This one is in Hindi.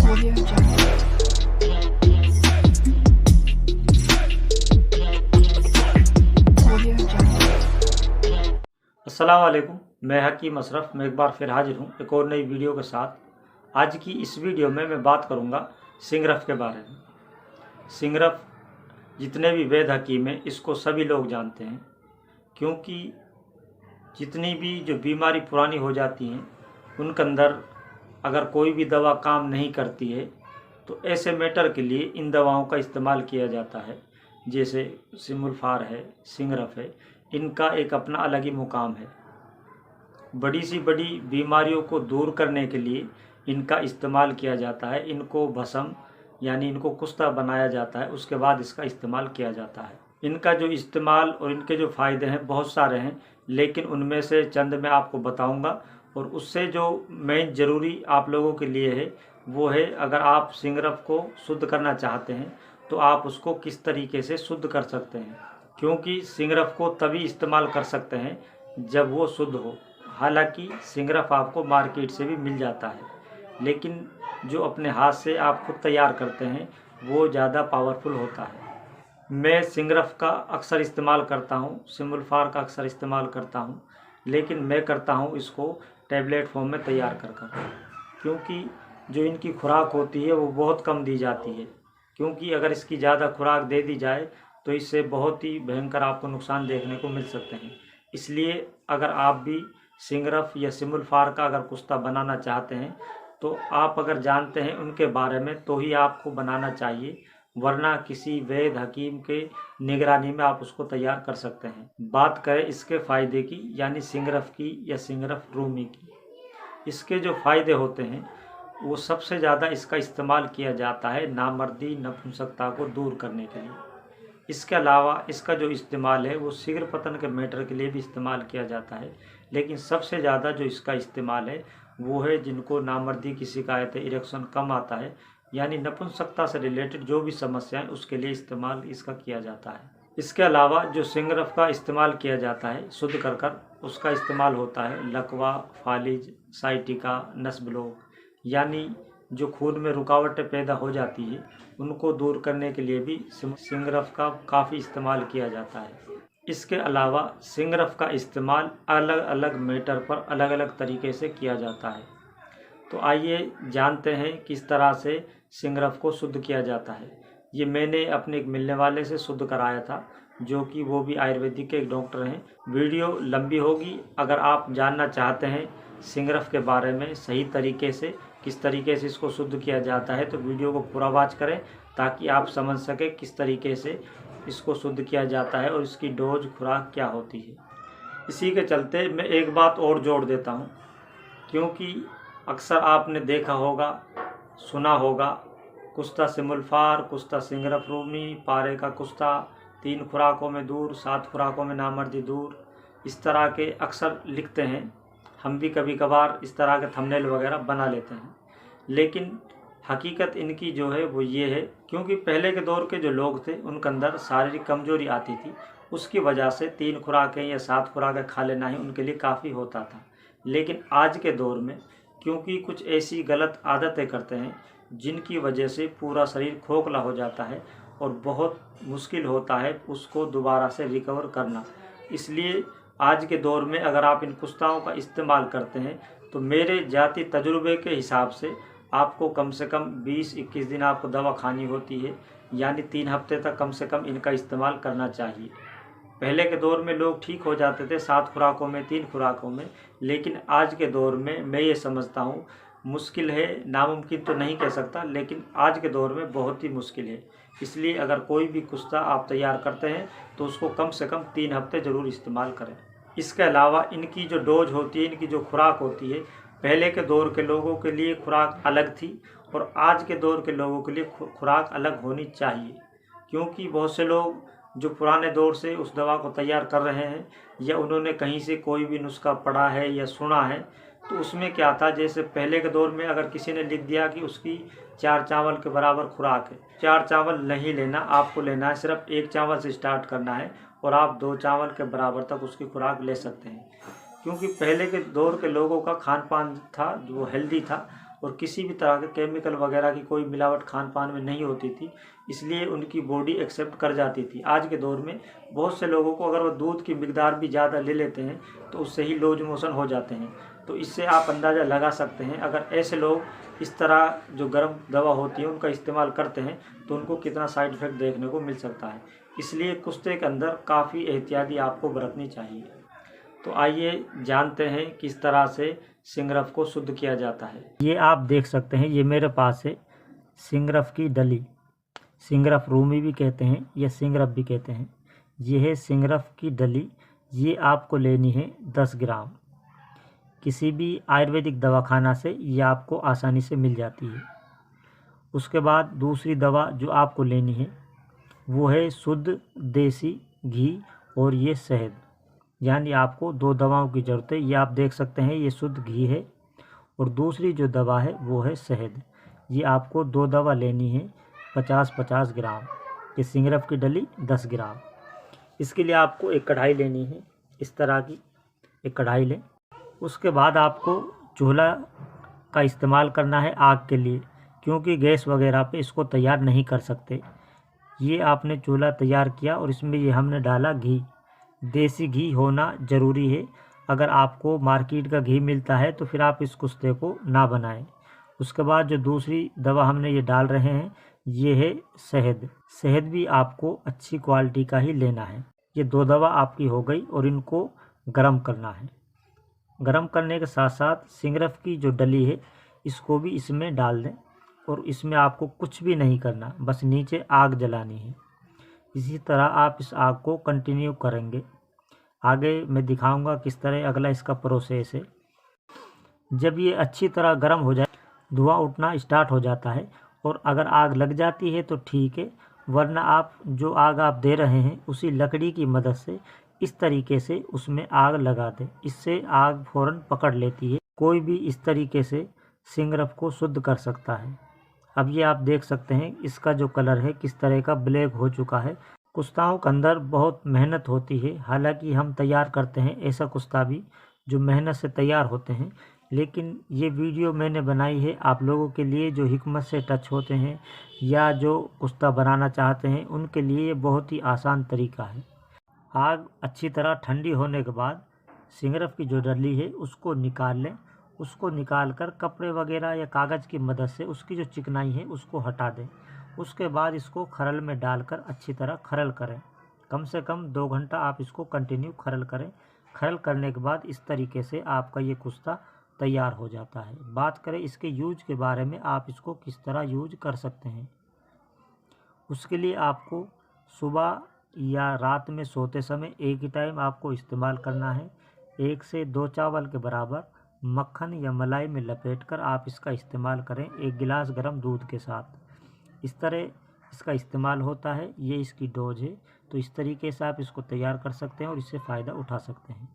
Audio Jungle. Audio Jungle. अस्सलाम वालेकुम। मैं हकीम अशरफ मैं एक बार फिर हाजिर हूँ एक और नई वीडियो के साथ। आज की इस वीडियो में मैं बात करूँगा सिंगरफ के बारे में। सिंगरफ जितने भी वैद्य हकीम हैं इसको सभी लोग जानते हैं, क्योंकि जितनी भी जो बीमारी पुरानी हो जाती हैं उनके अंदर अगर कोई भी दवा काम नहीं करती है तो ऐसे मैटर के लिए इन दवाओं का इस्तेमाल किया जाता है। जैसे सिमुल्फार है, सिंगरफ है, इनका एक अपना अलग ही मुकाम है। बड़ी सी बड़ी बीमारियों को दूर करने के लिए इनका इस्तेमाल किया जाता है। इनको भस्म यानी इनको कुस्ता बनाया जाता है, उसके बाद इसका इस्तेमाल किया जाता है। इनका जो इस्तेमाल और इनके जो फ़ायदे हैं बहुत सारे हैं, लेकिन उनमें से चंद मैं आपको बताऊंगा। और उससे जो मेन ज़रूरी आप लोगों के लिए है वो है, अगर आप सिंगरफ को शुद्ध करना चाहते हैं तो आप उसको किस तरीके से शुद्ध कर सकते हैं, क्योंकि सिंगरफ को तभी इस्तेमाल कर सकते हैं जब वो शुद्ध हो। हालांकि सिंगरफ आपको मार्केट से भी मिल जाता है, लेकिन जो अपने हाथ से आप खुद तैयार करते हैं वो ज़्यादा पावरफुल होता है। मैं सिंगरफ का अक्सर इस्तेमाल करता हूँ, सिमुल्फार का अक्सर इस्तेमाल करता हूँ, लेकिन मैं करता हूँ इसको टैबलेट फॉर्म में तैयार कर क्योंकि जो इनकी खुराक होती है वो बहुत कम दी जाती है। क्योंकि अगर इसकी ज़्यादा खुराक दे दी जाए तो इससे बहुत ही भयंकर आपको नुकसान देखने को मिल सकते हैं। इसलिए अगर आप भी सिंगरफ या सिमुल्फार का अगर कुस्ता बनाना चाहते हैं तो आप अगर जानते हैं उनके बारे में तो ही आपको बनाना चाहिए, वरना किसी वैद्य हकीम के निगरानी में आप उसको तैयार कर सकते हैं। बात करें इसके फ़ायदे की, यानी सिंगरफ की या सिंगरफ रूमी की। इसके जो फ़ायदे होते हैं वो सबसे ज़्यादा इसका इस्तेमाल किया जाता है नामर्दी नपुंसकता को दूर करने के लिए। इसके अलावा इसका जो इस्तेमाल है वो शीघ्र पतन के मैटर के लिए भी इस्तेमाल किया जाता है, लेकिन सबसे ज़्यादा जो इसका इस्तेमाल है वो है जिनको नामर्दी की शिकायत है, इरेक्शन कम आता है, यानी नपुंसकता से रिलेटेड जो भी समस्याएं उसके लिए इस्तेमाल इसका किया जाता है। इसके अलावा जो सिंगरफ का इस्तेमाल किया जाता है शुद्ध कर उसका इस्तेमाल होता है लकवा, फालिज, साइटिका, नस ब्लॉक, यानी जो खून में रुकावटें पैदा हो जाती है उनको दूर करने के लिए भी सिंगरफ का काफ़ी इस्तेमाल किया जाता है। इसके अलावा सिंगरफ का इस्तेमाल अलग अलग मैटर पर अलग अलग तरीके से किया जाता है। तो आइए जानते हैं किस तरह से सिंगरफ को शुद्ध किया जाता है। ये मैंने अपने एक मिलने वाले से शुद्ध कराया था, जो कि वो भी आयुर्वेदिक के एक डॉक्टर हैं। वीडियो लंबी होगी, अगर आप जानना चाहते हैं सिंगरफ के बारे में सही तरीके से किस तरीके से इसको शुद्ध किया जाता है तो वीडियो को पूरा वॉच करें, ताकि आप समझ सकें किस तरीके से इसको शुद्ध किया जाता है और इसकी डोज खुराक क्या होती है। इसी के चलते मैं एक बात और जोड़ देता हूँ, क्योंकि अक्सर आपने देखा होगा, सुना होगा, कुस्ता सिमुल्फार, कुस्ता सिंगरफ रूमी, पारे का कुस्ता, 3 खुराकों में दूर, 7 खुराकों में नामर्दी दूर, इस तरह के अक्सर लिखते हैं। हम भी कभी कभार इस तरह के थंबनेल वगैरह बना लेते हैं, लेकिन हकीकत इनकी जो है वो ये है, क्योंकि पहले के दौर के जो लोग थे उनके अंदर शारीरिक कमजोरी आती थी, उसकी वजह से 3 खुराकें या 7 खुराकें खा लेना ही उनके लिए काफ़ी होता था। लेकिन आज के दौर में क्योंकि कुछ ऐसी गलत आदतें करते हैं जिनकी वजह से पूरा शरीर खोखला हो जाता है और बहुत मुश्किल होता है उसको दोबारा से रिकवर करना। इसलिए आज के दौर में अगर आप इन कुस्ताओं का इस्तेमाल करते हैं तो मेरे जाती तजुर्बे के हिसाब से आपको कम से कम 20-21 दिन आपको दवा खानी होती है, यानी 3 हफ्ते तक कम से कम इनका इस्तेमाल करना चाहिए। पहले के दौर में लोग ठीक हो जाते थे 7 खुराकों में, 3 खुराकों में, लेकिन आज के दौर में मैं ये समझता हूँ मुश्किल है, नामुमकिन तो नहीं कह सकता, लेकिन आज के दौर में बहुत ही मुश्किल है। इसलिए अगर कोई भी कुस्ता आप तैयार करते हैं तो उसको कम से कम 3 हफ्ते ज़रूर इस्तेमाल करें। इसके अलावा इनकी जो डोज होती है, इनकी जो खुराक होती है, पहले के दौर के लोगों के लिए खुराक अलग थी और आज के दौर के लोगों के लिए खुराक अलग होनी चाहिए। क्योंकि बहुत से लोग जो पुराने दौर से उस दवा को तैयार कर रहे हैं या उन्होंने कहीं से कोई भी नुस्खा पढ़ा है या सुना है, तो उसमें क्या था, जैसे पहले के दौर में अगर किसी ने लिख दिया कि उसकी 4 चावल के बराबर खुराक है, 4 चावल नहीं लेना, आपको लेना है सिर्फ 1 चावल से स्टार्ट करना है और आप 2 चावल के बराबर तक उसकी खुराक ले सकते हैं। क्योंकि पहले के दौर के लोगों का खान पान था वो हेल्दी था और किसी भी तरह के केमिकल वगैरह की कोई मिलावट खान पान में नहीं होती थी, इसलिए उनकी बॉडी एक्सेप्ट कर जाती थी। आज के दौर में बहुत से लोगों को अगर वो दूध की मिकदार भी ज़्यादा ले लेते हैं तो उससे ही लूज मोशन हो जाते हैं। तो इससे आप अंदाज़ा लगा सकते हैं अगर ऐसे लोग इस तरह जो गर्म दवा होती है उनका इस्तेमाल करते हैं तो उनको कितना साइड इफ़ेक्ट देखने को मिल सकता है। इसलिए कुश्ते के अंदर काफ़ी एहतियाती आपको बरतनी चाहिए। तो आइए जानते हैं किस तरह से सिंगरफ को शुद्ध किया जाता है। ये आप देख सकते हैं, ये मेरे पास है सिंगरफ की डली। सिंगरफ रूमी भी कहते हैं या सिंगरफ भी कहते हैं। ये है सिंगरफ की डली। ये आपको लेनी है 10 ग्राम। किसी भी आयुर्वेदिक दवाखाना से ये आपको आसानी से मिल जाती है। उसके बाद दूसरी दवा जो आपको लेनी है वो है शुद्ध देसी घी और ये शहद। यानी आपको 2 दवाओं की ज़रूरत है। ये आप देख सकते हैं, ये शुद्ध घी है और दूसरी जो दवा है वो है शहद। ये आपको 2 दवा लेनी है 50-50 ग्राम। ये सिंगरफ की डली 10 ग्राम। इसके लिए आपको एक कढ़ाई लेनी है, इस तरह की एक कढ़ाई लें। उसके बाद आपको चूल्हा का इस्तेमाल करना है आग के लिए, क्योंकि गैस वगैरह पे इसको तैयार नहीं कर सकते। ये आपने चूल्हा तैयार किया और इसमें ये हमने डाला घी। देसी घी होना ज़रूरी है। अगर आपको मार्केट का घी मिलता है तो फिर आप इस कुश्ते को ना बनाएं। उसके बाद जो दूसरी दवा हमने ये डाल रहे हैं ये है शहद। शहद भी आपको अच्छी क्वालिटी का ही लेना है। ये 2 दवा आपकी हो गई और इनको गर्म करना है। गर्म करने के साथ साथ सिंगरफ की जो डली है इसको भी इसमें डाल दें और इसमें आपको कुछ भी नहीं करना, बस नीचे आग जलानी है। इसी तरह आप इस आग को कंटिन्यू करेंगे। आगे मैं दिखाऊंगा किस तरह अगला इसका प्रोसेस है। जब ये अच्छी तरह गर्म हो जाए, धुआं उठना स्टार्ट हो जाता है और अगर आग लग जाती है तो ठीक है, वरना आप जो आग आप दे रहे हैं उसी लकड़ी की मदद से इस तरीके से उसमें आग लगा दें। इससे आग फ़ौरन पकड़ लेती है। कोई भी इस तरीके से सिंगरफ को शुद्ध कर सकता है। अब ये आप देख सकते हैं इसका जो कलर है किस तरह का ब्लैक हो चुका है। कुश्ताओं के अंदर बहुत मेहनत होती है। हालांकि हम तैयार करते हैं ऐसा कुश्ता भी जो मेहनत से तैयार होते हैं, लेकिन ये वीडियो मैंने बनाई है आप लोगों के लिए जो हिकमत से टच होते हैं या जो कुश्ता बनाना चाहते हैं उनके लिए ये बहुत ही आसान तरीका है। आग अच्छी तरह ठंडी होने के बाद सिंगरफ की जो डली है उसको निकाल लें। उसको निकाल कर कपड़े वगैरह या कागज़ की मदद से उसकी जो चिकनाई है उसको हटा दें। उसके बाद इसको खरल में डालकर अच्छी तरह खरल करें। कम से कम 2 घंटा आप इसको कंटिन्यू खरल करें। खरल करने के बाद इस तरीके से आपका ये कुश्ता तैयार हो जाता है। बात करें इसके यूज के बारे में, आप इसको किस तरह यूज कर सकते हैं। उसके लिए आपको सुबह या रात में सोते समय एक ही टाइम आपको इस्तेमाल करना है। 1 से 2 चावल के बराबर मक्खन या मलाई में लपेटकर आप इसका इस्तेमाल करें 1 गिलास गर्म दूध के साथ। इस तरह इसका इस्तेमाल होता है। ये इसकी डोज है। तो इस तरीके से आप इसको तैयार कर सकते हैं और इससे फ़ायदा उठा सकते हैं।